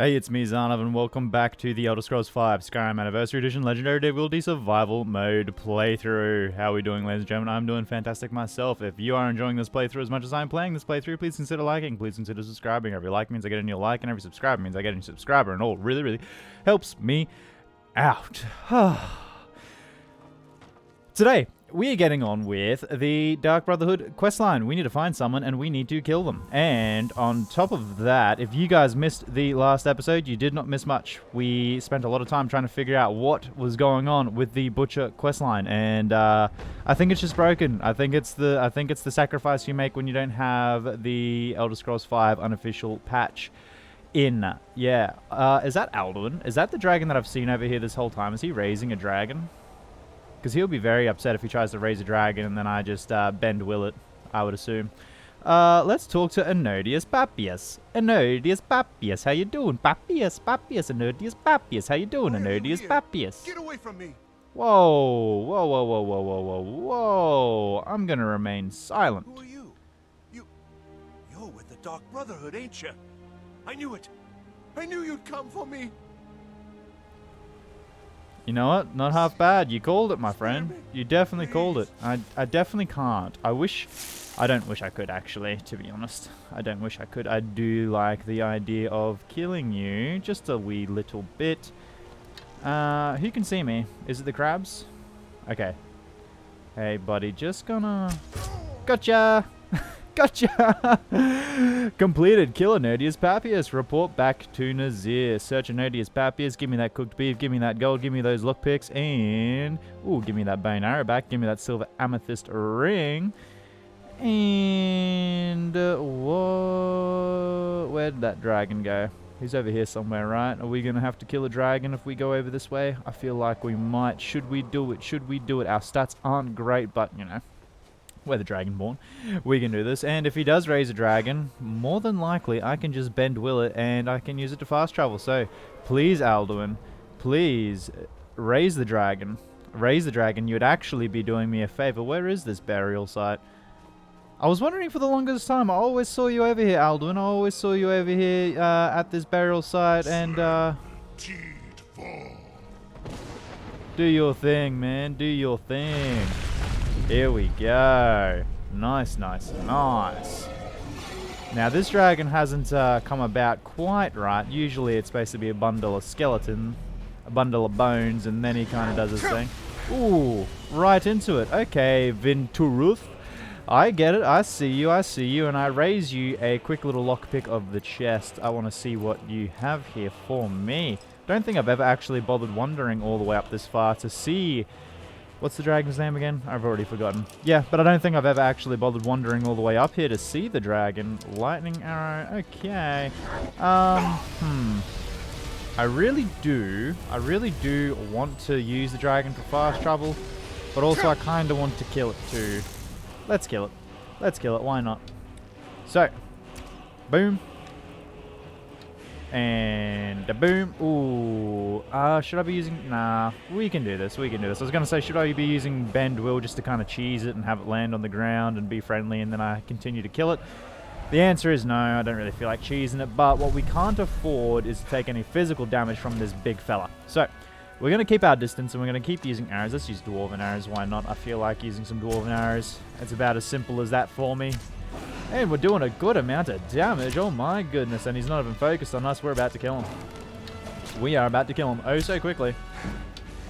Hey, it's me, Zarnov, and welcome back to the Elder Scrolls V Skyrim Anniversary Edition Legendary Difficulty Survival Mode playthrough. How are we doing, ladies and gentlemen? I'm doing fantastic myself. If you are enjoying this playthrough as much as I'm playing this playthrough, please consider liking, please consider subscribing. Every like means I get a new like, and every subscriber means I get a new subscriber, and all really helps me out. Today, we are getting on with the Dark Brotherhood questline. We need to find someone and we need to kill them. And on top of that, if you guys missed the last episode, you did not miss much. We spent a lot of time trying to figure out what was going on with the Butcher questline, and I think it's just broken. I think it's the sacrifice you make when you don't have the Elder Scrolls V unofficial patch in. Yeah. Is that Alduin? Is that the dragon that I've seen over here this whole time? Is he raising a dragon? Because he'll be very upset if he tries to raise a dragon and then I just bend will it, I would assume. Let's talk to Enodius Papias. Enodius Papias, how you doing? Papias, Enodius Papias, how you doing? Enodius Papias. Get away from me! Whoa, whoa, whoa, whoa, whoa, whoa, whoa, whoa. I'm gonna remain silent. Who are you? You're with the Dark Brotherhood, ain't you? I knew it! I knew you'd come for me! You know what? Not half bad. You called it, my friend. You definitely called it. I definitely can't. I don't wish I could, actually, to be honest. I don't wish I could. I do like the idea of killing you just a wee little bit. Who can see me? Is it the crabs? Okay. Hey, buddy, just gonna... Gotcha! Gotcha! Completed. Kill Enodius Papias. Report back to Nazir. Search Enodius Papias. Give me that cooked beef. Give me that gold. Give me those lockpicks. And... ooh, give me that bow and arrow back. Give me that silver amethyst ring. And... whoa... where did that dragon go? He's over here somewhere, right? Are we going to have to kill a dragon if we go over this way? I feel like we might. Should we do it? Should we do it? Our stats aren't great, but, you know... we're the Dragonborn. We can do this. And if he does raise a dragon, more than likely I can just bend will it and I can use it to fast travel. So please, Alduin, please raise the dragon. Raise the dragon. You would actually be doing me a favor. Where is this burial site? I was wondering for the longest time. I always saw you over here, Alduin. I always saw you over here at this burial site. And do your thing, man. Do your thing. Here we go. Nice, nice, nice. Now, this dragon hasn't come about quite right. Usually, it's supposed to be a bundle of skeleton, a bundle of bones, and then he kind of does his thing. Ooh, right into it. Okay, Vinturuth. I get it. I see you, and I raise you a quick little lockpick of the chest. I want to see what you have here for me. Don't think I've ever actually bothered wandering all the way up this far to see... what's the dragon's name again? I've already forgotten. Yeah, but I don't think I've ever actually bothered wandering all the way up here to see the dragon. Lightning arrow. Okay. I really do want to use the dragon for fast travel, but also I kind of want to kill it too. Let's kill it. Let's kill it. Why not? So, boom. And a boom. Ooh. Should I be using... nah, we can do this. We can do this. I was going to say, should I be using Bend Will just to kind of cheese it and have it land on the ground and be friendly and then I continue to kill it? The answer is no. I don't really feel like cheesing it. But what we can't afford is to take any physical damage from this big fella. So, we're going to keep our distance and we're going to keep using arrows. Let's use Dwarven arrows. Why not? I feel like using some Dwarven arrows. It's about as simple as that for me. And we're doing a good amount of damage. Oh my goodness. And he's not even focused on us. We're about to kill him. We are about to kill him. Oh, so quickly.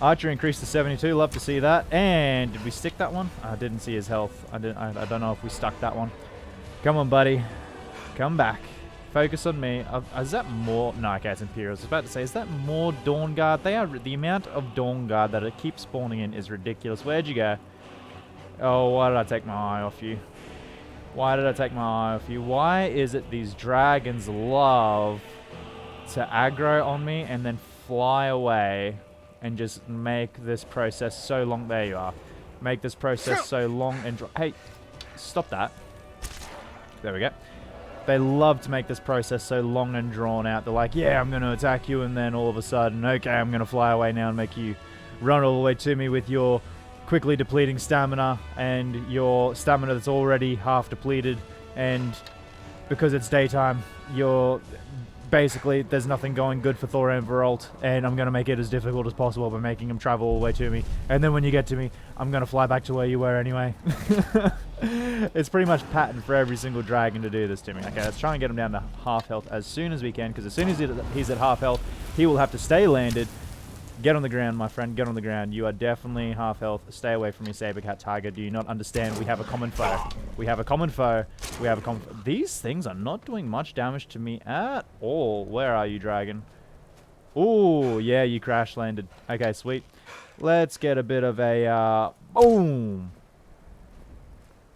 Archer increased to 72. Love to see that. And did we stick that one? I didn't see his health. I don't know if we stuck that one. Come on, buddy. Come back. Focus on me. Is that more? No, okay, it's Imperials. I was about to say, is that more Dawnguard? They are... the amount of Dawnguard that it keeps spawning in is ridiculous. Where'd you go? Oh, why did I take my eye off you? Why did I take my eye off you? Why is it these dragons love to aggro on me and then fly away and just make this process so long? There you are. Make this process so long and... hey, stop that. There we go. They love to make this process so long and drawn out. They're like, yeah, I'm going to attack you, and then all of a sudden, okay, I'm going to fly away now and make you run all the way to me with your quickly depleting stamina and your stamina that's already half depleted, and because it's daytime, your basically, there's nothing going good for Thoran Veralt, and I'm going to make it as difficult as possible by making him travel all the way to me. And then when you get to me, I'm going to fly back to where you were anyway. It's pretty much pattern for every single dragon to do this to me. Okay, let's try and get him down to half health as soon as we can, because as soon as he's at half health, he will have to stay landed. Get on the ground, my friend. Get on the ground. You are definitely half health. Stay away from me, Sabercat Tiger. Do you not understand? We have a common foe. We have a common foe. We have a common foe. These things are not doing much damage to me at all. Where are you, dragon? Oh, yeah, you crash landed. Okay, sweet. Let's get a bit of a, boom.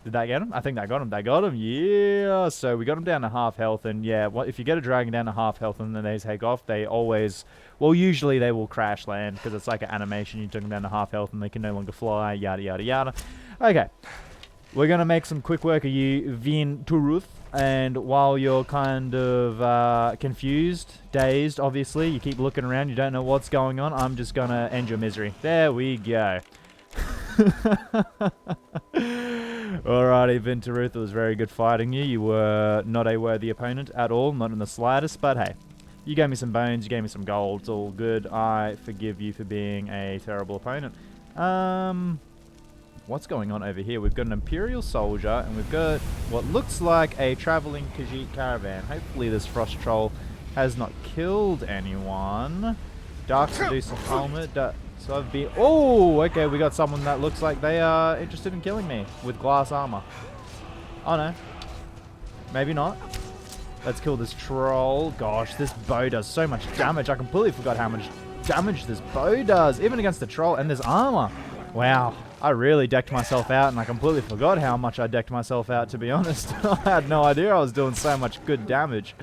Did that get him? I think that got him. That got him. Yeah. So we got him down to half health. And yeah, if you get a dragon down to half health and then they take off, they always... Well, usually they will crash land because it's like an animation. You took them down to half health and they can no longer fly. Yada, yada, yada. Okay. We're going to make some quick work of you, Vin Turuth. And while you're kind of confused, dazed, obviously, you keep looking around. You don't know what's going on. I'm just going to end your misery. There we go. Alrighty, Vintaruth, it was very good fighting you. You were not a worthy opponent at all, not in the slightest, but hey. You gave me some bones, you gave me some gold, it's all good. I forgive you for being a terrible opponent. What's going on over here? We've got an Imperial soldier, and we've got what looks like a traveling Khajiit caravan. Hopefully this Frost Troll has not killed anyone. Dark Seducing Helmet, so I've been... Oh, okay, we got someone that looks like they are interested in killing me with glass armor. Oh no. Maybe not. Let's kill this troll. Gosh, this bow does so much damage. I completely forgot how much damage this bow does, even against the troll, and there's armor. Wow, I really decked myself out, and I completely forgot how much I decked myself out, to be honest. I had no idea I was doing so much good damage.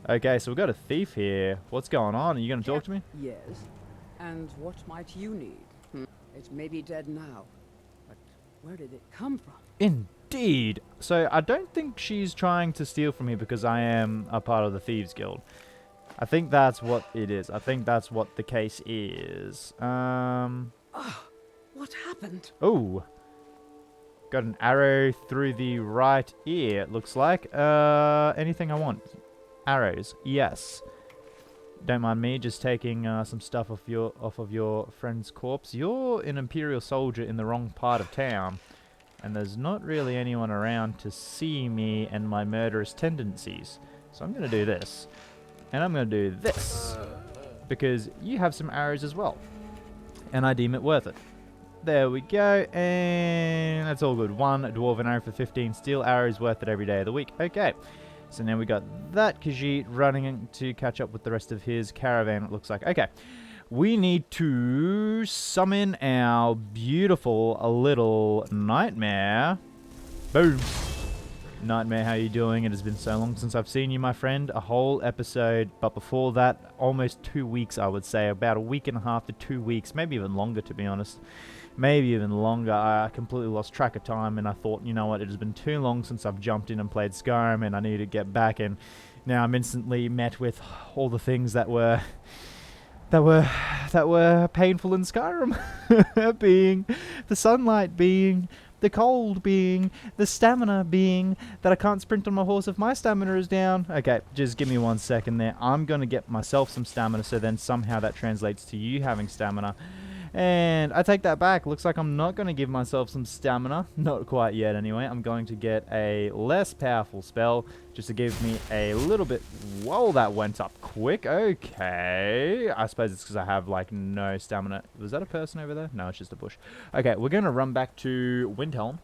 Okay, so we've got a thief here. What's going on? Are you going to talk to me? Yes. And what might you need? It may be dead now, but where did it come from? Indeed. So I don't think she's trying to steal from me because I am a part of the Thieves Guild. I think that's what it is. I think that's what the case is. What happened? Oh. Got an arrow through the right ear, it looks like. Anything I want. Arrows. Yes. Don't mind me just taking some stuff off of your friend's corpse. You're an Imperial soldier in the wrong part of town, and there's not really anyone around to see me and my murderous tendencies. So I'm going to do this, and I'm going to do this, because you have some arrows as well, and I deem it worth it. There we go, and that's all good. 1 dwarven arrow for 15 steel arrows, worth it every day of the week. Okay. So now we got that Khajiit running in to catch up with the rest of his caravan, it looks like. Okay. We need to summon our beautiful little Nightmare. Boom. Nightmare, how you doing? It has been so long since I've seen you, my friend. A whole episode, but before that, almost 2 weeks, I would say. About a week and a half to 2 weeks, maybe even longer, to be honest. Maybe even longer. I completely lost track of time, and I thought, you know what, it has been too long since I've jumped in and played Skyrim, and I need to get back, and now I'm instantly met with all the things that were painful in Skyrim. Being the sunlight, being the cold, being the stamina, being that I can't sprint on my horse if my stamina is down. Okay, just give me 1 second there. I'm going to get myself some stamina, so then somehow that translates to you having stamina. And I take that back. Looks like I'm not going to give myself some stamina. Not quite yet, anyway. I'm going to get a less powerful spell just to give me a little bit... Whoa, that went up quick. Okay. I suppose it's because I have, like, no stamina. Was that a person over there? No, it's just a bush. Okay, we're going to run back to Windhelm.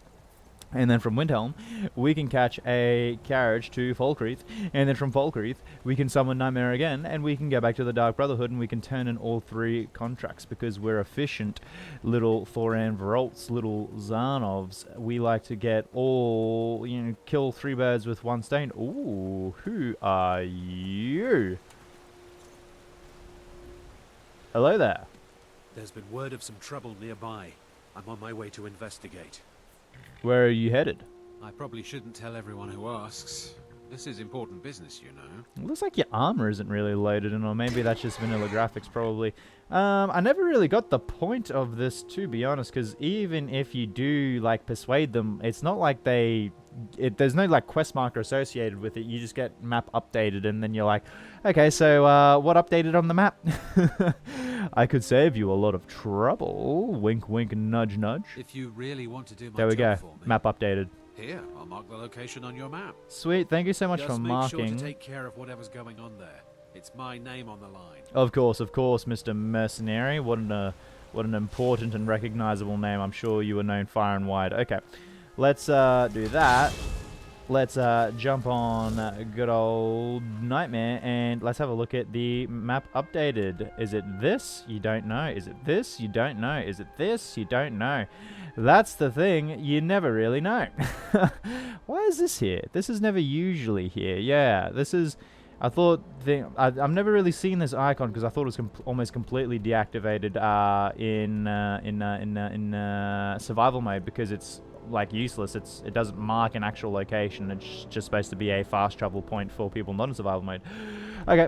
And then from Windhelm, we can catch a carriage to Falkreath. And then from Falkreath, we can summon Nightmare again. And we can go back to the Dark Brotherhood. And we can turn in all 3 contracts. Because we're efficient little Thoran Veralts, little Zarnovs. We like to get all, you know, kill 3 birds with 1 stone. Ooh, who are you? Hello there. There's been word of some trouble nearby. I'm on my way to investigate. Where are you headed? I probably shouldn't tell everyone who asks. This is important business, you know. It looks like your armor isn't really loaded in, or maybe that's just vanilla graphics, probably. I never really got the point of this, to be honest, because even if you do, like, persuade them, it's not like there's no, like, quest marker associated with it. You just get map updated, and then you're like, okay, so, what updated on the map? I could save you a lot of trouble. Wink, wink, nudge, nudge. If you really want to do my There we go. job for me, Map updated. here, I'll mark the location on your map. Sweet, thank you so much Just for make marking. sure to take care of whatever's going on there. It's my name on the line. Of course, Mr. Mercenary. What an important and recognizable name. I'm sure you are known far and wide. Okay, let's do that. Let's jump on good old Nightmare and let's have a look at the map updated. Is it this? You don't know. Is it this? You don't know. Is it this? You don't know. That's the thing. You never really know. Why is this here? This is never usually here. Yeah, this is... I thought I've never really seen this icon because I thought it was almost completely deactivated in survival mode because it's like useless. It doesn't mark an actual location. It's just supposed to be a fast travel point for people not in survival mode. Okay,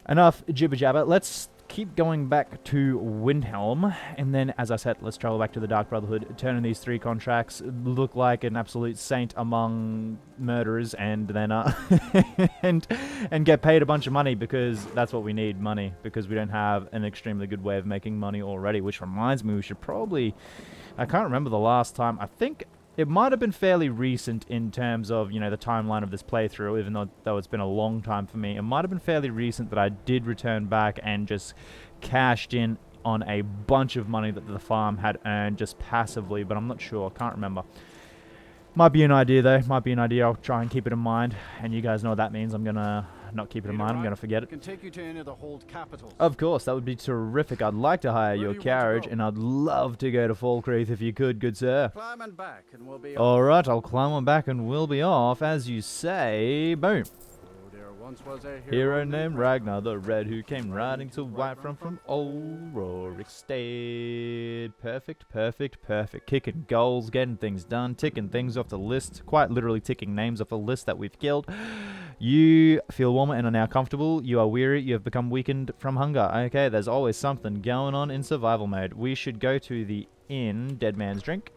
enough jibber jabber. Let's keep going back to Windhelm, and then, as I said, let's travel back to the Dark Brotherhood, turn in these 3 contracts, look like an absolute saint among murderers, and then and get paid a bunch of money, because that's what we need, money, because we don't have an extremely good way of making money already. Which reminds me, we should probably... I can't remember the last time. I think it might have been fairly recent in terms of, you know, the timeline of this playthrough, even though it's been a long time for me. It might have been fairly recent that I did return back and just cashed in on a bunch of money that the farm had earned just passively, but I'm not sure. I can't remember. Might be an idea, though. Might be an idea. I'll try and keep it in mind. And you guys know what that means. I'm going to not keep it in mind. I'm going to forget it. Can take you to any of the hold capitals. Of course, that would be terrific. I'd like to hire your carriage, and I'd love to go to Falkreath if you could, good sir. Climb and back, and we'll be All right, I'll climb on back, and we'll be off, as you say. Boom. Oh, there once was a Hero named Ragnar the Red, who came riding to Whiterun from old Rorikstead. Perfect, perfect, perfect. Kicking goals, getting things done, ticking things off the list. Quite literally ticking names off a list that we've killed. You feel warmer and are now comfortable. You are weary. You have become weakened from hunger. Okay, there's always something going on in survival mode. We should go to the inn, Dead Man's Drink,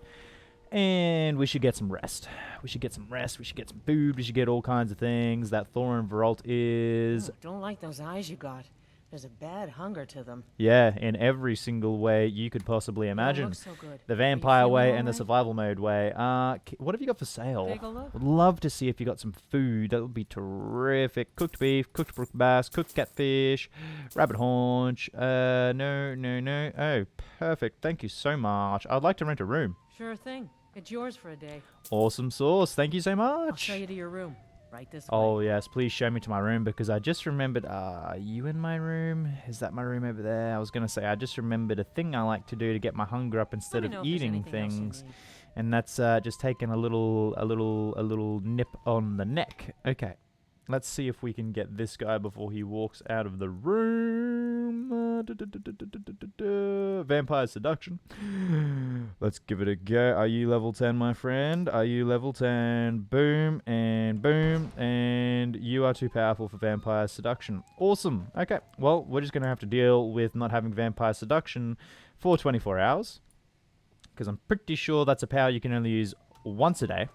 and we should get some rest. We should get some rest. We should get some food. We should get all kinds of things. That Thorin Veralt is... Oh, don't like those eyes you got. There's a bad hunger to them. Yeah, in every single way you could possibly imagine. Looks so good. The vampire way and the right? survival mode way. What have you got for sale? Take a look. Would love to see if you got some food. That would be terrific. Cooked beef, cooked brook bass, cooked catfish, rabbit haunch. No. Oh, perfect. Thank you so much. I'd like to rent a room. Sure thing. It's yours for a day. Awesome sauce. Thank you so I'll much. show you to your room. Right this way. Oh, yes. Please show me to my room, because I just remembered... are you in my room? Is that my room over there? I was going to say, I just remembered a thing I like to do to get my hunger up instead Let me of know if there's eating anything else you things. need. And that's just taking a little nip on the neck. Okay. Let's see if we can get this guy before he walks out of the room. Vampire seduction. Let's give it a go. Are you level 10, my friend? Are you level 10? Boom and boom. And you are too powerful for vampire seduction. Awesome. Okay. Well, we're just going to have to deal with not having vampire seduction for 24 hours. Because I'm pretty sure that's a power you can only use once a day.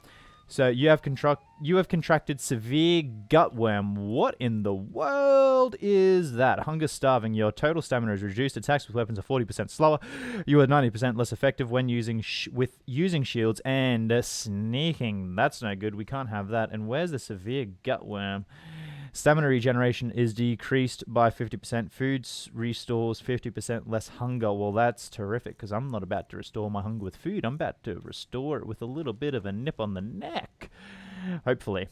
So you have contracted severe gutworm. What in the world is that? Hunger starving. Your total stamina is reduced. Attacks with weapons are 40% slower. You are 90% less effective when using shields and sneaking. That's no good. We can't have that. And where's the severe gutworm? Stamina regeneration is decreased by 50%. Food restores 50% less hunger. Well, that's terrific, because I'm not about to restore my hunger with food. I'm about to restore it with a little bit of a nip on the neck. Hopefully.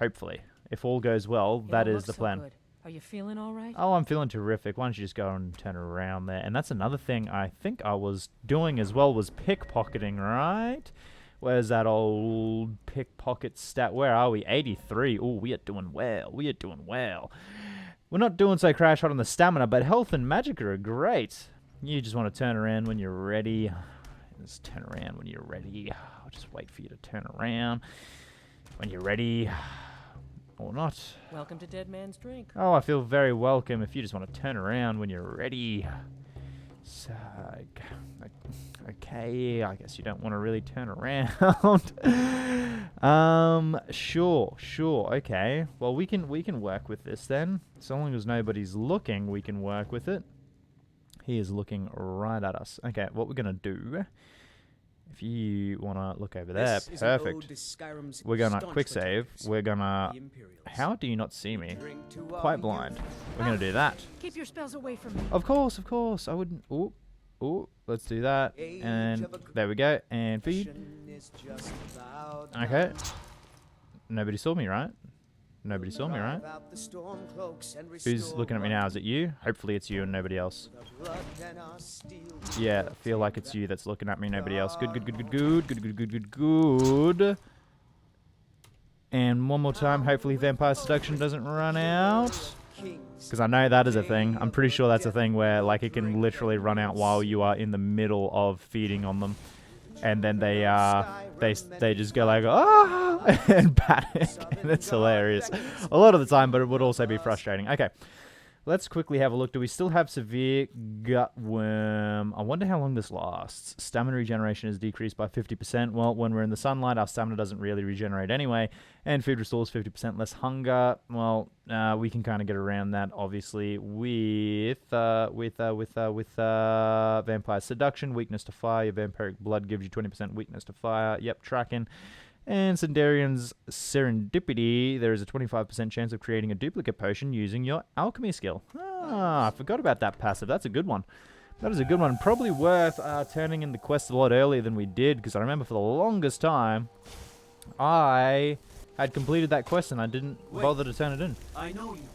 Hopefully. If all goes well, You that don't is look the so plan. good. Are you feeling all right? Oh, I'm feeling terrific. Why don't you just go and turn around there? And that's another thing I think I was doing as well, was pickpocketing, right? Where's that old pickpocket stat? Where are we? 83. Oh, we are doing well. We are doing well. We're not doing so crash hot on the stamina, but health and magic are great. You just want to turn around when you're ready. Just turn around when you're ready. I'll just wait for you to turn around. When you're ready. Or not. Welcome to Dead Man's Drink. Oh, I feel very welcome if you just want to turn around when you're ready. So, okay, I guess you don't want to really turn around. Sure, okay. Well, we can work with this then. So long as nobody's looking, we can work with it. He is looking right at us. Okay, what we're gonna do, if you want to look over there, perfect. We're gonna quick save. We're gonna... How do you not see me? Quite blind. We're gonna do that. Keep your spells away from me. Of course. I wouldn't... Ooh, let's do that. And there we go. And feed. Okay. Nobody saw me, right? Nobody saw me, right? Who's looking at me now? Is it you? Hopefully it's you and nobody else. Yeah, I feel like it's you that's looking at me, nobody else. Good. And one more time, hopefully Vampire Seduction doesn't run out. Because I know that is a thing. I'm pretty sure that's a thing where like it can literally run out while you are in the middle of feeding on them. And then they just go like, ah, and panic. And it's hilarious. A lot of the time, but it would also be frustrating. Okay. Let's quickly have a look. Do we still have severe gutworm? I wonder how long this lasts. Stamina regeneration is decreased by 50%. Well, when we're in the sunlight, our stamina doesn't really regenerate anyway. And food restores 50% less hunger. Well, we can kind of get around that, obviously, with vampire seduction, weakness to fire. Your vampiric blood gives you 20% weakness to fire. Yep, tracking. And Sindarian's Serendipity, there is a 25% chance of creating a duplicate potion using your alchemy skill. Ah, I forgot about that passive. That's a good one. That is a good one. Probably worth turning in the quest a lot earlier than we did, because I remember for the longest time, I had completed that quest and I didn't bother to turn it in. I know you.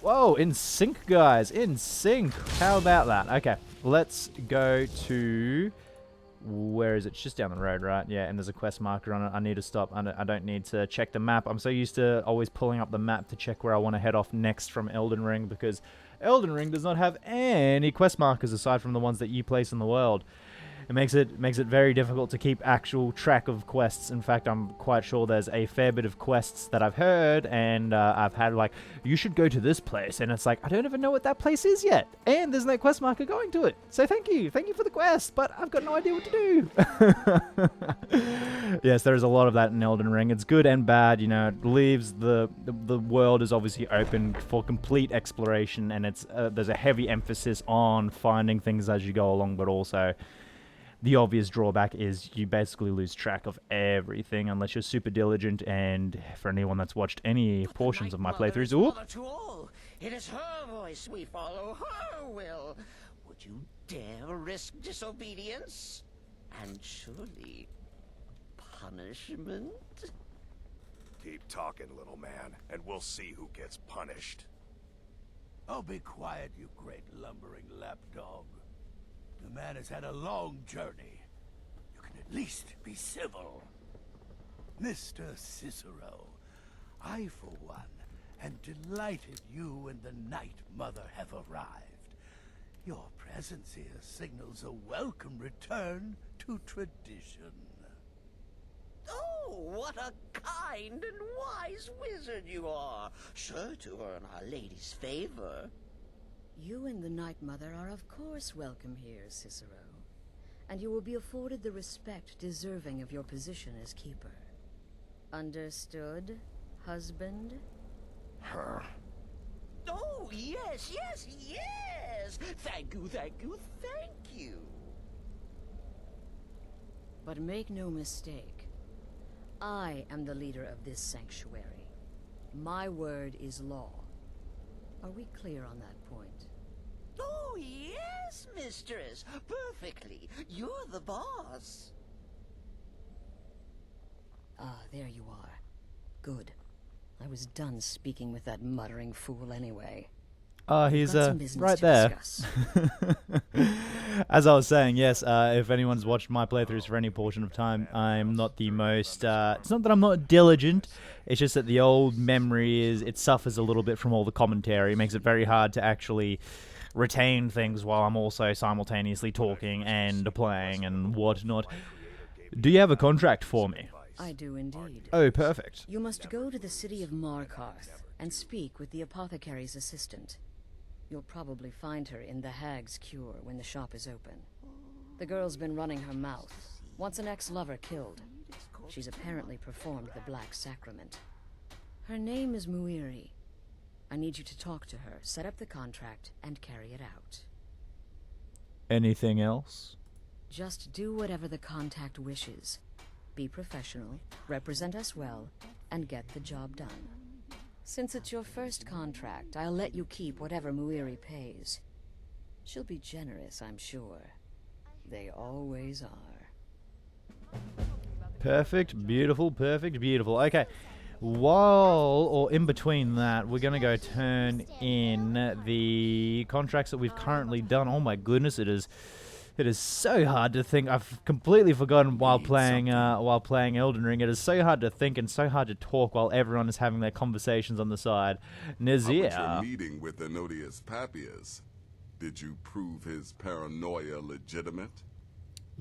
Whoa, in sync, guys. In sync. How about that? Okay, let's go to... Where is it? It's just down the road, right? Yeah, and there's a quest marker on it. I need to stop. I don't need to check the map. I'm so used to always pulling up the map to check where I want to head off next from Elden Ring, because Elden Ring does not have any quest markers aside from the ones that you place in the world. It makes it very difficult to keep actual track of quests. In fact, I'm quite sure there's a fair bit of quests that I've heard and I've had like, you should go to this place, and it's like, I don't even know what that place is yet, and there's no quest marker going to it. So thank you for the quest, but I've got no idea what to do. Yes, there is a lot of that in Elden Ring. It's good and bad, you know. It leaves the world is obviously open for complete exploration, and it's there's a heavy emphasis on finding things as you go along, but also the obvious drawback is you basically lose track of everything unless you're super diligent, and for anyone that's watched any portions of my playthroughs... Ooh. It is her voice we follow, her will. Would you dare risk disobedience? And surely punishment? Keep talking, little man, and we'll see who gets punished. Oh, be quiet, you great lumbering lapdog. The man has had a long journey. You can at least be civil. Mr. Cicero, I, for one, am delighted you and the Night Mother have arrived. Your presence here signals a welcome return to tradition. Oh, what a kind and wise wizard you are, sure to earn Our Lady's favor. You and the Night Mother are of course welcome here, Cicero. And you will be afforded the respect deserving of your position as keeper. Understood, husband? Her. Oh, yes. Thank you. But make no mistake. I am the leader of this sanctuary. My word is law. Are we clear on that point? Oh, yes, mistress. Perfectly. You're the boss. Ah, there you are. Good. I was done speaking with that muttering fool anyway. He's right there. As I was saying, yes, if anyone's watched my playthroughs for any portion of time, I'm not the most... it's not that I'm not diligent, it's just that the old memory it suffers a little bit from all the commentary. It makes it very hard to actually retain things while I'm also simultaneously talking and playing and whatnot. Do you have a contract for me? I do indeed. Oh, perfect. You must go to the city of Markarth and speak with the apothecary's assistant. You'll probably find her in the Hag's Cure when the shop is open. The girl's been running her mouth. Wants an ex-lover killed. She's apparently performed the Black Sacrament. Her name is Muiri. I need you to talk to her, set up the contract, and carry it out. Anything else? Just do whatever the contact wishes. Be professional, represent us well, and get the job done. Since it's your first contract, I'll let you keep whatever Muiri pays. She'll be generous, I'm sure. They always are. Perfect, beautiful, perfect, beautiful. Okay. While, or in between that, we're going to go turn in the contracts that we've currently done. Oh my goodness, it is so hard to think. I've completely forgotten while playing Elden Ring. It is so hard to think and so hard to talk while everyone is having their conversations on the side. Nazir. How about your meeting with Enodius Papias? Did you prove his paranoia legitimate?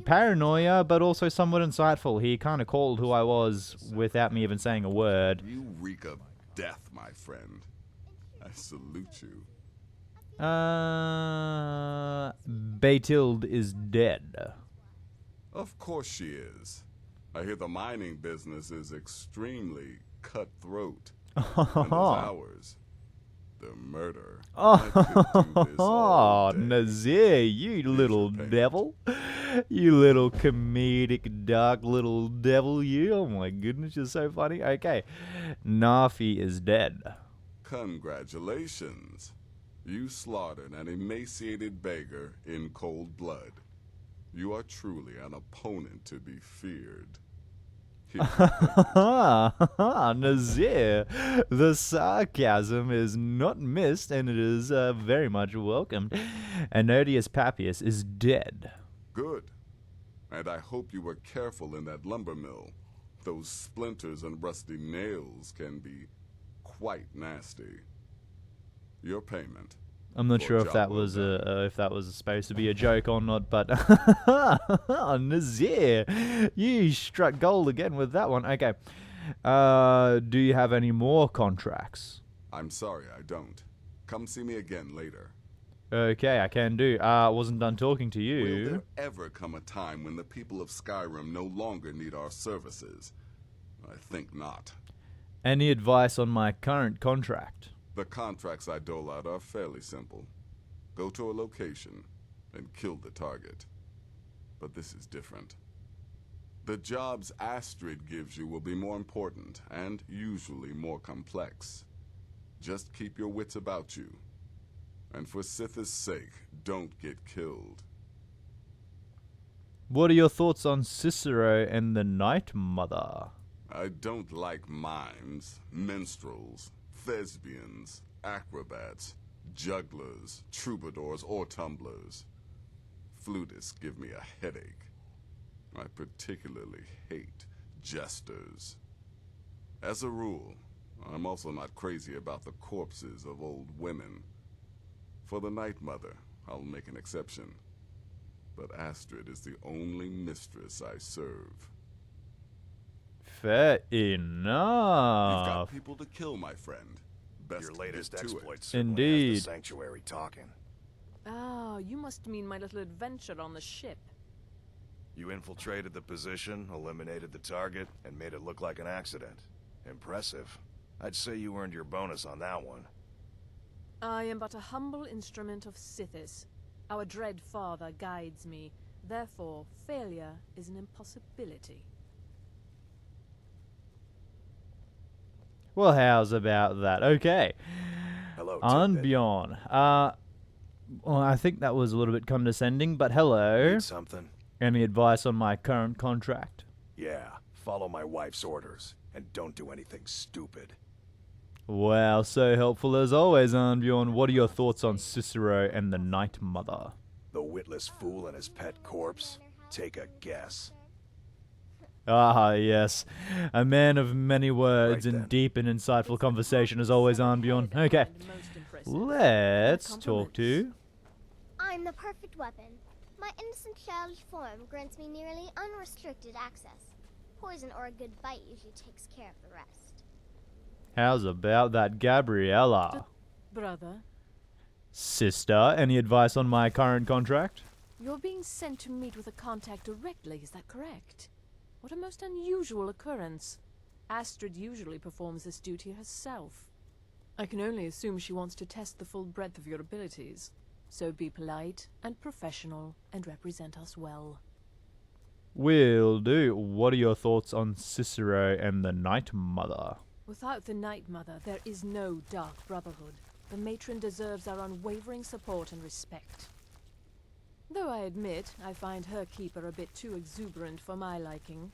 Paranoia, but also somewhat insightful. He kind of called who I was without me even saying a word. You reek of death, my friend. I salute you. Batilde is dead. Of course she is. I hear the mining business is extremely cutthroat. And those hours. The murder. Oh, Nazir, you little devil. You little comedic, dark little devil, you. Oh my goodness, you're so funny. Okay. Nafi is dead. Congratulations. You slaughtered an emaciated beggar in cold blood. You are truly an opponent to be feared. Nazir, the sarcasm is not missed, and it is very much welcomed. Enodius Papias is dead. Good. And I hope you were careful in that lumber mill. Those splinters and rusty nails can be quite nasty. Your payment. I'm not sure if that was supposed to be a joke or not, but Nazir, you struck gold again with that one. Okay. Do you have any more contracts? I'm sorry, I don't. Come see me again later. Okay, I can do. Wasn't done talking to you. Will there ever come a time when the people of Skyrim no longer need our services? I think not. Any advice on my current contract? The contracts I dole out are fairly simple. Go to a location and kill the target. But this is different. The jobs Astrid gives you will be more important and usually more complex. Just keep your wits about you. And for Sith's sake, don't get killed. What are your thoughts on Cicero and the Night Mother? I don't like mimes, minstrels, thespians, acrobats, jugglers, troubadours, or tumblers. Flutists give me a headache. I particularly hate jesters. As a rule, I'm also not crazy about the corpses of old women. For the Night Mother, I'll make an exception. But Astrid is the only mistress I serve. Fair You've enough. got people to kill, my friend. Best Your latest get to it. exploit certainly Indeed. has the sanctuary talking. Ah, you must mean my little adventure on the ship. You infiltrated the position, eliminated the target, and made it look like an accident. Impressive. I'd say you earned your bonus on that one. I am but a humble instrument of Sithis. Our dread father guides me. Therefore, failure is an impossibility. Well, how's about that? Okay. Hello, Unbjorn. Well, I think that was a little bit condescending, but hello. Need something? Any advice on my current contract? Yeah, follow my wife's orders, and don't do anything stupid. Well, so helpful as always, Unbjorn. What are your thoughts on Cicero and the Night Mother? The witless fool and his pet corpse? Take a guess. Ah, yes. A man of many words Right and then. deep and insightful conversation as always, Unbjorn. Okay. Let's talk to... I'm the perfect weapon. My innocent childish form grants me nearly unrestricted access. poison or a good bite usually takes care of the rest. How's about that, Gabriella? Brother, Sister, any advice on my current contract? you're being sent to meet with a contact directly, is that correct? What a most unusual occurrence. Astrid usually performs this duty herself. I can only assume she wants to test the full breadth of your abilities. So be polite and professional and represent us well. Will do. What are your thoughts on Cicero and the Night Mother? Without the Night Mother, there is no Dark Brotherhood. The matron deserves our unwavering support and respect. Though I admit, I find her keeper a bit too exuberant for my liking.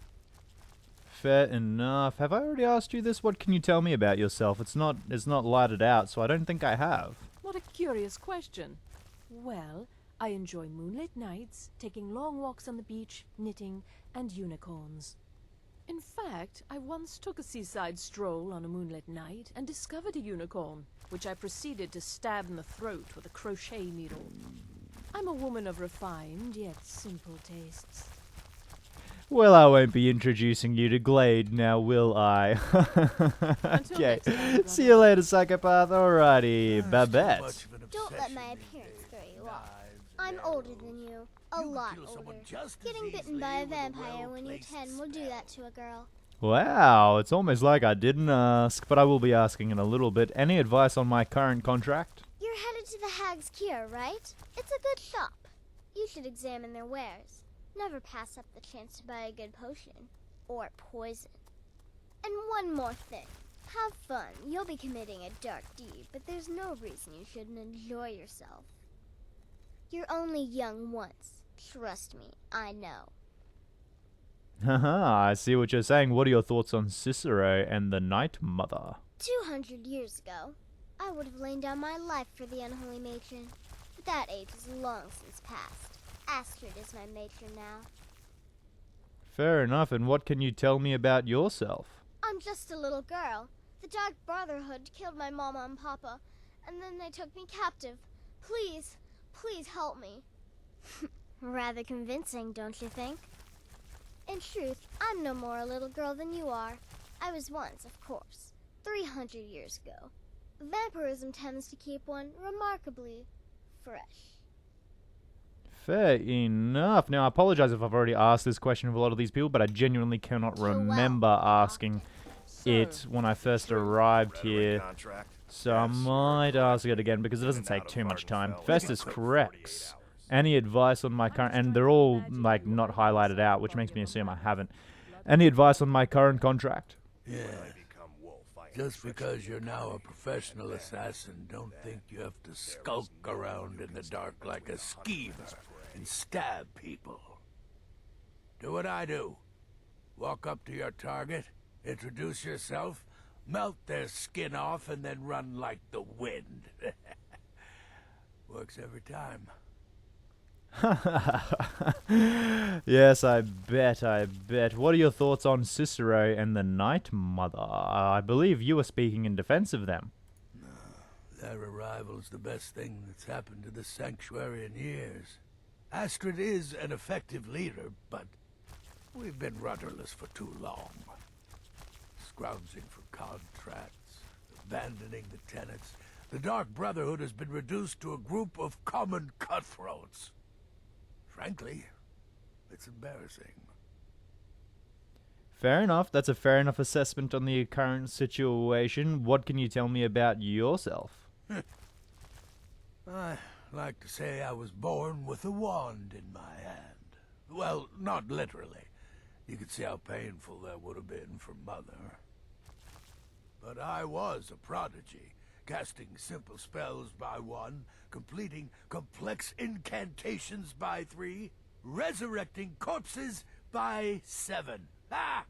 Fair enough. Have I already asked you this? What can you tell me about yourself? It's not lighted out, so I don't think I have. What a curious question. Well, I enjoy moonlit nights, taking long walks on the beach, knitting, and unicorns. In fact, I once took a seaside stroll on a moonlit night and discovered a unicorn, which I proceeded to stab in the throat with a crochet needle. I'm a woman of refined yet simple tastes. Well, I won't be introducing you to Glade now, will I? Okay. See you later, psychopath. Alrighty, Babette. Don't let my appearance throw you off. I'm older than you. A lot older. Getting bitten by a vampire when you're 10 will do that to a girl. Wow, it's almost like I didn't ask, but I will be asking in a little bit. Any advice on my current contract? You're headed to the Hag's Cure, right? It's a good shop. You should examine their wares. Never pass up the chance to buy a good potion. Or poison. And one more thing. Have fun. You'll be committing a dark deed, but there's no reason you shouldn't enjoy yourself. You're only young once. Trust me, I know. Haha, I see what you're saying. What are your thoughts on Cicero and the Night Mother? 200 years ago, I would have laid down my life for the unholy matron. But that age is long since past. Astrid is my matron now. Fair enough, and what can you tell me about yourself? I'm just a little girl. The Dark Brotherhood killed my mama and papa, and then they took me captive. Please, please help me. Rather convincing, don't you think? In truth, I'm no more a little girl than you are. I was once, of course, 300 years ago. Vampirism tends to keep one remarkably fresh. Fair enough. Now, I apologize if I've already asked this question of a lot of these people, but I genuinely cannot remember asking it when I first arrived here. So I might ask it again because it doesn't take too much time. Festus corrects. Any advice on my current... And they're all, like, not highlighted out, which makes me assume I haven't. Any advice on my current contract? Yeah. Just because you're now a professional assassin, don't think you have to skulk around in the dark like a schemer and stab people. Do what I do. Walk up to your target, introduce yourself, melt their skin off, and then run like the wind. Works every time. Yes, I bet. What are your thoughts on Cicero and the Night Mother? I believe you were speaking in defense of them. Their arrival's the best thing that's happened to the sanctuary in years. Astrid is an effective leader, but we've been rudderless for too long. Scrounging for contracts, abandoning the tenants, the Dark Brotherhood has been reduced to a group of common cutthroats. Frankly, it's embarrassing. Fair enough. That's a fair enough assessment on the current situation. What can you tell me about yourself? I like to say I was born with a wand in my hand. Well, not literally. You could see how painful that would have been for Mother. But I was a prodigy, casting simple spells by 1, completing complex incantations by 3, resurrecting corpses by 7. Ah!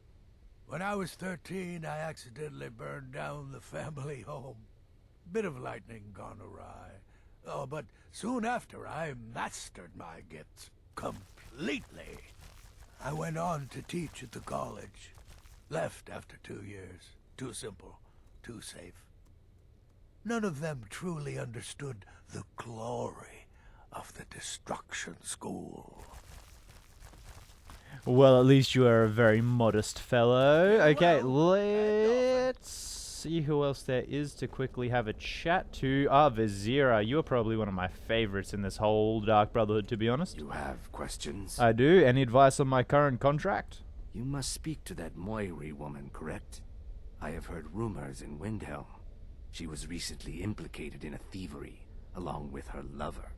When I was 13, I accidentally burned down the family home. Bit of lightning gone awry. Oh, but soon after, I mastered my gifts completely. I went on to teach at the college. Left after 2 years. Too simple, too safe. None of them truly understood the glory of the Destruction School. Well, at least you are a very modest fellow. Okay, let's see who else there is to quickly have a chat to. Vizira, you're probably one of my favorites in this whole Dark Brotherhood, to be honest. You have questions? I do. Any advice on my current contract? You must speak to that Moiri woman, correct? I have heard rumors in Windhelm. She was recently implicated in a thievery, along with her lover.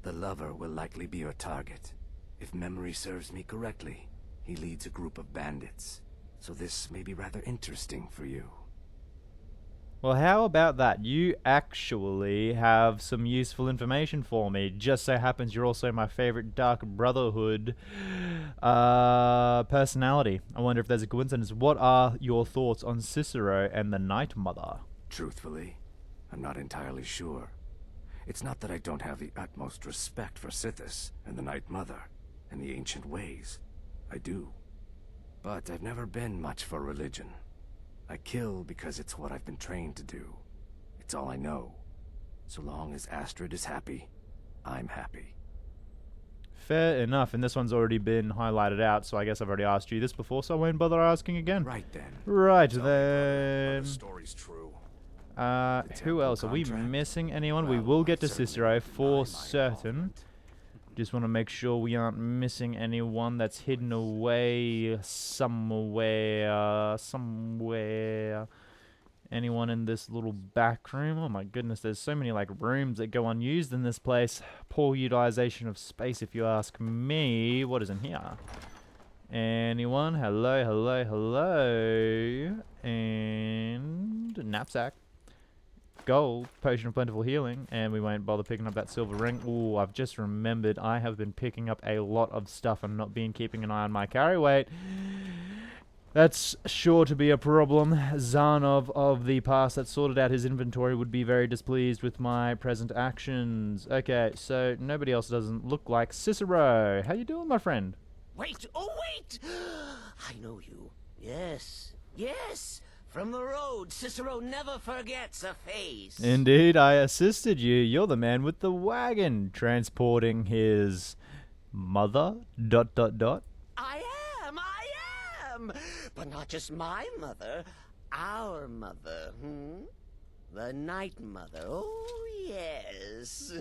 The lover will likely be your target. If memory serves me correctly, he leads a group of bandits. So this may be rather interesting for you. Well, how about that? You actually have some useful information for me. Just so happens you're also my favorite Dark Brotherhood personality. I wonder if there's a coincidence. What are your thoughts on Cicero and the Night Mother? Truthfully, I'm not entirely sure. It's not that I don't have the utmost respect for Sithis and the Night Mother and the ancient ways. I do. But I've never been much for religion. I kill because it's what I've been trained to do. It's all I know. So long as Astrid is happy, I'm happy. Fair enough, and this one's already been highlighted out, so I guess I've already asked you this before, so I won't bother asking again. Right then. Right then. The story's true. Who else? Are we missing anyone? We will get to Cicero for certain. Just want to make sure we aren't missing anyone that's hidden away somewhere. Anyone in this little back room? Oh my goodness, there's so many like rooms that go unused in this place. Poor utilization of space, if you ask me. What is in here? Anyone? Hello, hello, hello. And knapsack. Gold, potion of plentiful healing, and we won't bother picking up that silver ring. Ooh, I've just remembered I have been picking up a lot of stuff and not been keeping an eye on my carry weight. That's sure to be a problem. Zarnov of the past that sorted out his inventory would be very displeased with my present actions. Okay, so nobody else doesn't look like Cicero. How you doing, my friend? Wait! Oh, wait! I know you. Yes. Yes! From the road, Cicero never forgets a face. Indeed, I assisted you. You're the man with the wagon, transporting his mother, ... I am! But not just my mother, our mother, The Night Mother, oh yes.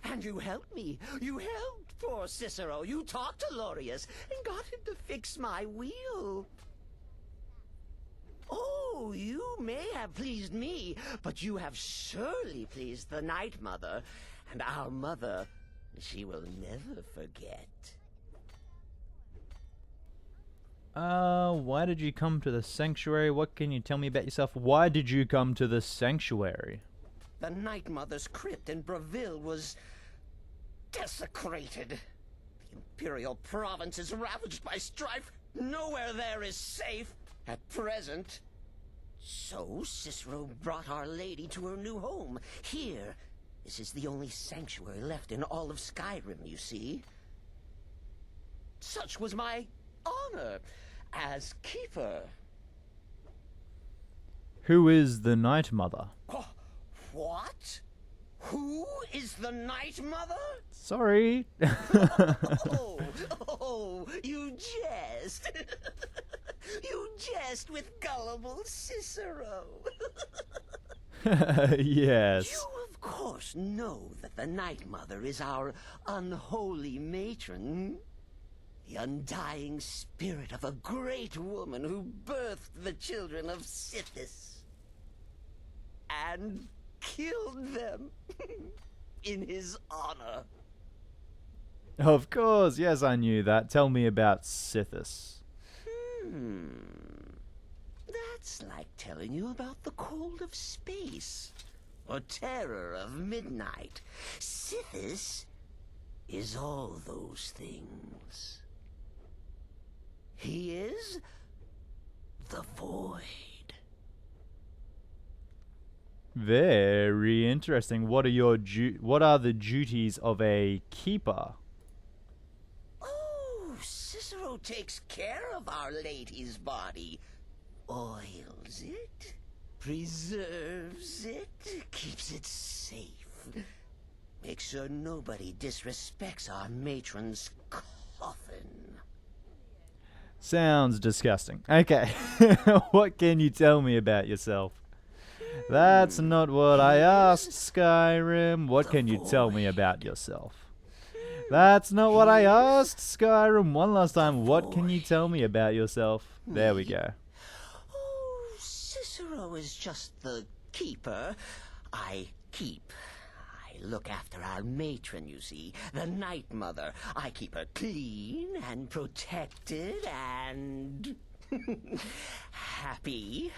And you helped me. You helped poor Cicero. You talked to Lorius and got him to fix my wheel. Oh, you may have pleased me, but you have surely pleased the Night Mother, and our mother, she will never forget. Why did you come to the sanctuary? What can you tell me about yourself? Why did you come to the sanctuary? The Night Mother's crypt in Breville was desecrated. The Imperial province is ravaged by strife. Nowhere there is safe. At present. So Cicero brought Our Lady to her new home. Here, this is the only sanctuary left in all of Skyrim, you see. Such was my honor as keeper. Who is the Night Mother? Oh, what? Who is the Night Mother? Sorry. Oh, you jest. You jest with gullible Cicero. Yes. You, of course, know that the Night Mother is our unholy matron. The undying spirit of a great woman who birthed the children of Sithis. And killed them in his honor. Of course, yes, I knew that. Tell me about Sithis. That's like telling you about the cold of space, or terror of midnight. Sithis is all those things. He is the void. Very interesting. What are the duties of a keeper? Oh, Cicero takes care of Our Lady's body. Oils it, preserves it, keeps it safe. Makes sure nobody disrespects our matron's coffin. Sounds disgusting. Okay. What can you tell me about yourself? That's not what I asked, Skyrim. What can you tell me about yourself? That's not what I asked, Skyrim. One last time, what can you tell me about yourself? There we go. Oh, Cicero is just the keeper. I keep. I look after our matron, you see, the Night Mother. I keep her clean and protected and happy.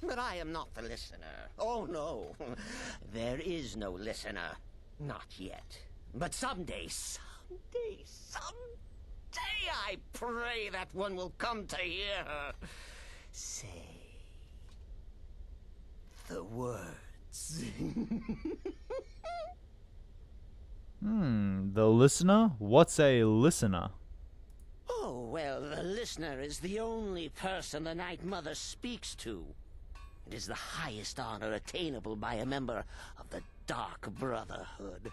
But I am not the listener. Oh, no. There is no listener. Not yet. But someday, I pray that one will come to hear her say the words. The listener? What's a listener? Oh, well, the listener is the only person the Night Mother speaks to. It is the highest honor attainable by a member of the Dark Brotherhood.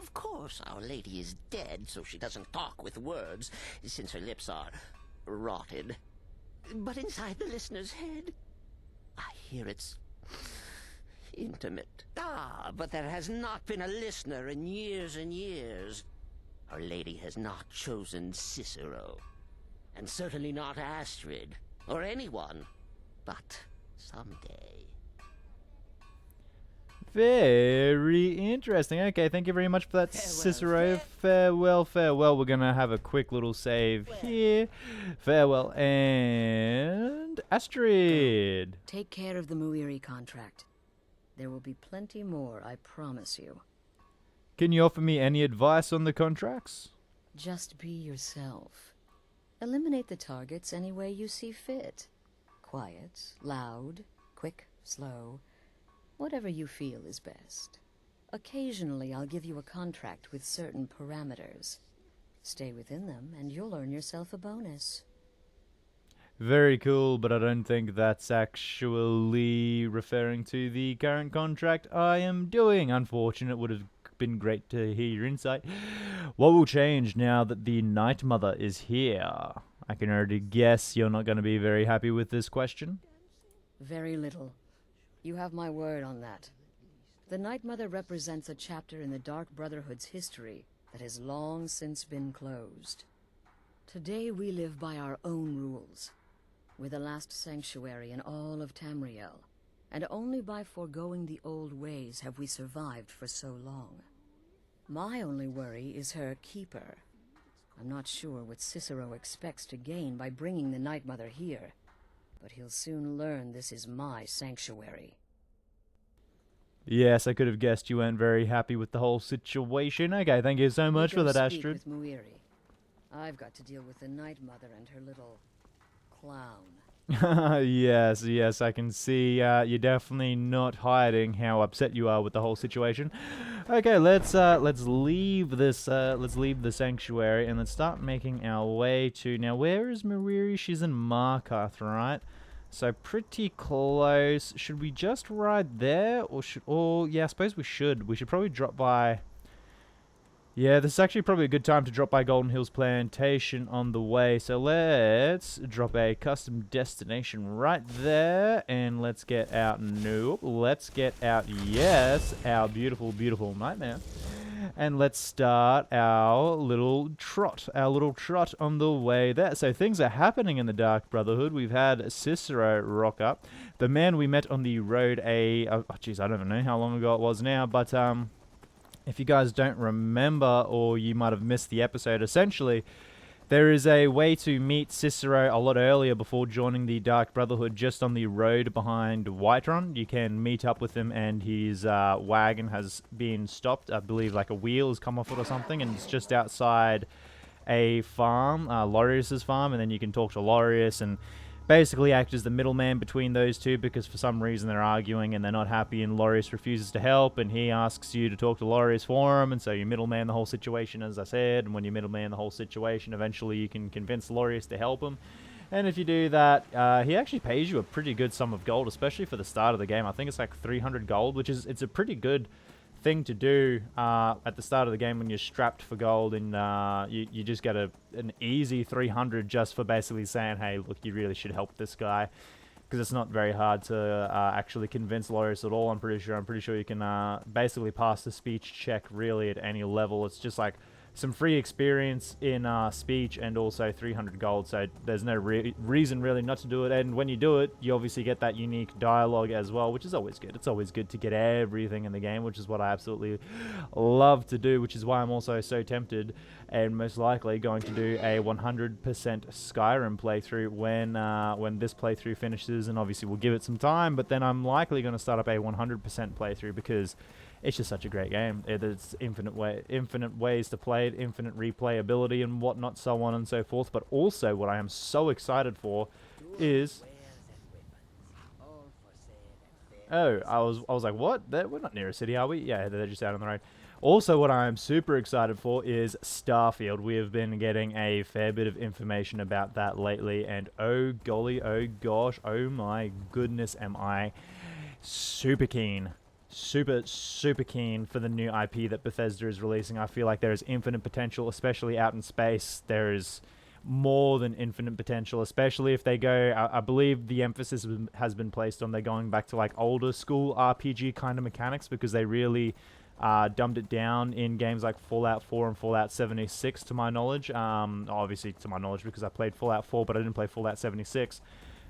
Of course, Our Lady is dead, so she doesn't talk with words, since her lips are rotted. But inside the listener's head, I hear it's intimate. Ah, but there has not been a listener in years and years. Our Lady has not chosen Cicero, and certainly not Astrid, or anyone. But someday. Very interesting. Okay, thank you very much for that, Cicero. Farewell, farewell. We're going to have a quick little save here. Farewell. And Astrid. Take care of the Muiri contract. There will be plenty more, I promise you. Can you offer me any advice on the contracts? Just be yourself. Eliminate the targets any way you see fit. Quiet, loud, quick, slow. Whatever you feel is best. Occasionally, I'll give you a contract with certain parameters. Stay within them, and you'll earn yourself a bonus. Very cool, but I don't think that's actually referring to the current contract I am doing. Unfortunate, would have been great to hear your insight. What will change now that the Night Mother is here? I can already guess you're not going to be very happy with this question. Very little. You have my word on that. The Night Mother represents a chapter in the Dark Brotherhood's history that has long since been closed. Today we live by our own rules. We're the last sanctuary in all of Tamriel, and only by foregoing the old ways have we survived for so long. My only worry is her keeper. I'm not sure what Cicero expects to gain by bringing the Night Mother here, but he'll soon learn this is my sanctuary. Yes, I could have guessed you weren't very happy with the whole situation. Okay, thank you so much for that, Astrid. With Muiri. I've got to deal with the Night Mother and her little clown. Yes, I can see you're definitely not hiding how upset you are with the whole situation. Okay, let's leave this let's leave the sanctuary and let's start making our way to, now where is Muiri? She's in Markarth, right? So pretty close. Should we just ride there, or yeah, I suppose we should. We should probably drop by. Yeah, this is actually probably a good time to drop by Golden Hills Plantation on the way. So let's drop a custom destination right there. And let's get out. Nope. Let's get out. Yes. Our beautiful, beautiful nightmare. And let's start our little trot. Our little trot on the way there. So things are happening in the Dark Brotherhood. We've had Cicero rock up. The man we met on the road oh, geez, I don't even know how long ago it was now. But, if you guys don't remember, or you might have missed the episode, essentially, there is a way to meet Cicero a lot earlier before joining the Dark Brotherhood, just on the road behind Whiterun. You can meet up with him, and his wagon has been stopped. I believe like a wheel has come off it or something, and it's just outside a farm, Lorius's farm, and then you can talk to Lorius and basically act as the middleman between those two, because for some reason they're arguing and they're not happy, and Lorius refuses to help, and he asks you to talk to Lorius for him, and so you middleman the whole situation, as I said, and when you middleman the whole situation, eventually you can convince Lorius to help him. And if you do that, he actually pays you a pretty good sum of gold, especially for the start of the game. I think it's like 300 gold, which is, it's a pretty good thing to do at the start of the game when you're strapped for gold, and you just get an easy 300 just for basically saying, hey, look, you really should help this guy, because it's not very hard to actually convince lawyers at all. I'm pretty sure you can basically pass the speech check really at any level. It's just like some free experience in speech and also 300 gold, so there's no reason really not to do it. And when you do it, you obviously get that unique dialogue as well, which is always good. It's always good to get everything in the game, which is what I absolutely love to do, which is why I'm also so tempted and most likely going to do a 100% Skyrim playthrough when this playthrough finishes. And obviously we'll give it some time, but then I'm likely going to start up a 100% playthrough, because it's just such a great game. There's infinite ways to play it, infinite replayability and whatnot, so on and so forth. But also what I am so excited for is... Oh, I was like, what? We're not near a city, are we? Yeah, they're just out on the road. Also, what I am super excited for is Starfield. We have been getting a fair bit of information about that lately, and oh golly, oh gosh, oh my goodness, am I super keen. Super keen for the new IP that Bethesda is releasing. I feel like there is infinite potential, especially out in space. There is more than infinite potential, especially if they go... I believe the emphasis has been placed on they're going back to like older school RPG kind of mechanics, because they really dumbed it down in games like Fallout 4 and Fallout 76, to my knowledge. Obviously to my knowledge, because I played Fallout 4, but I didn't play Fallout 76.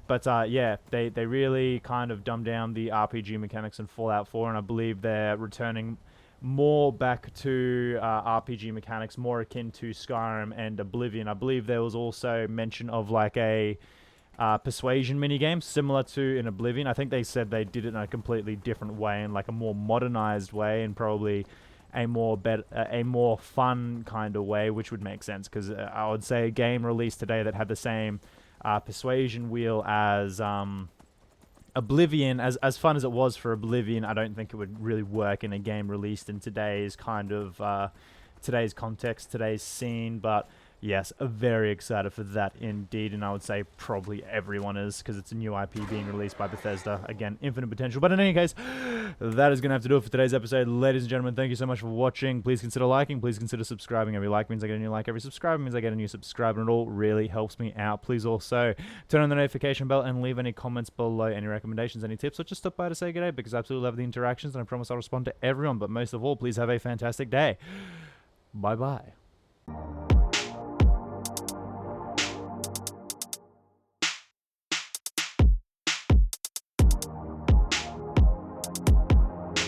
But yeah, they really kind of dumbed down the RPG mechanics in Fallout 4, and I believe they're returning more back to RPG mechanics, more akin to Skyrim and Oblivion. I believe there was also mention of like a persuasion minigame, similar to in Oblivion. I think they said they did it in a completely different way, in like a more modernized way, and probably a more fun kind of way, which would make sense, because I would say a game released today that had the same persuasion wheel as Oblivion, as fun as it was for Oblivion, I don't think it would really work in a game released in today's kind of today's context, today's scene. But yes, very excited for that indeed, and I would say probably everyone is, because it's a new IP being released by Bethesda. Again, infinite potential. But in any case, that is going to have to do it for today's episode. Ladies and gentlemen, thank you so much for watching. Please consider liking. Please consider subscribing. Every like means I get a new like. Every subscriber means I get a new subscriber, and it all really helps me out. Please also turn on the notification bell and leave any comments below, any recommendations, any tips, or just stop by to say good day, because I absolutely love the interactions, and I promise I'll respond to everyone. But most of all, please have a fantastic day. Bye-bye.